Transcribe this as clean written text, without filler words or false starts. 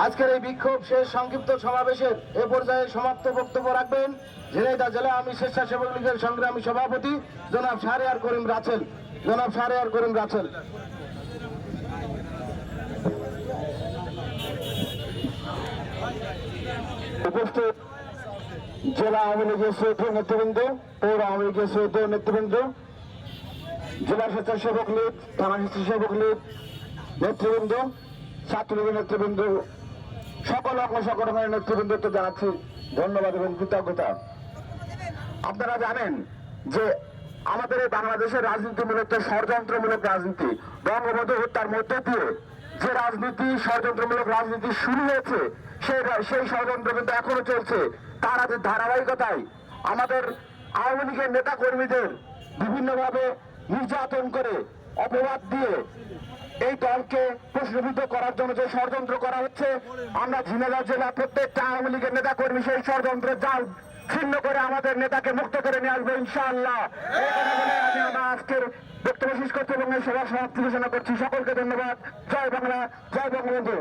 আজকের এই বিক্ষোভ শেষ সংক্ষিপ্ত সমাবেশের এ পর্যায়ে সমাপ্ত বক্তব্য রাখবেন ঝিনাইদহ জেলা আওয়ামী স্বেচ্ছাসেবক লীগের সংগ্রামী সভাপতি জনাব শাহরিয়ার করিম রাছেল। জনাব শাহরিয়ার করিম রাছেল। উপস্থিত জেলা আওয়ামী লীগের শ্রদ্ধেয় নেতৃবৃন্দ, পৌর আওয়ামী লীগের শ্রদ্ধেয় নেতৃবৃন্দ, জেলা স্বেচ্ছাসেবক লীগ, থানা স্বেচ্ছাসেবক লীগ নেতৃবৃন্দ, ছাত্রলীগের নেতৃবৃন্দ, সকল অঙ্গ সংগঠনের নেতৃবৃন্দকে জানাচ্ছি ধন্যবাদ এবং কৃতজ্ঞতা। আপনারা জানেন যে আমাদের এই বাংলাদেশের রাজনীতি মূলত ষড়যন্ত্রমূলক রাজনীতি। বঙ্গবন্ধু হত্যার মধ্য দিয়ে যে রাজনীতি, ষড়যন্ত্রমূলক রাজনীতি শুরু হয়েছে, সেই ষড়যন্ত্র কিন্তু এখনো চলছে। তার আজ ধারাবাহিকতায় আমাদের আওয়ামী লীগের নেতা কর্মীদের বিভিন্নভাবে নির্যাতন করে, অপবাদ দিয়ে এই দলকে প্রশ্নবিদ্ধ করার জন্য যে ষড়যন্ত্র করা হচ্ছে, আমরা ঝিনাইদহ জেলা প্রত্যেকটা আওয়ামী লীগের নেতা কর্মী সেই ষড়যন্ত্রের জাল ছিন্ন করে আমাদের নেতাকে মুক্ত করে নিয়ে আসবো ইনশাআল্লাহ। এই কথা বলে আমি আমার আজকের বক্তব্য শেষ করছি এবং এই সভা সমাপ্তি ঘোষণা করছি। সকলকে ধন্যবাদ। জয় বাংলা, জয় বঙ্গবন্ধু।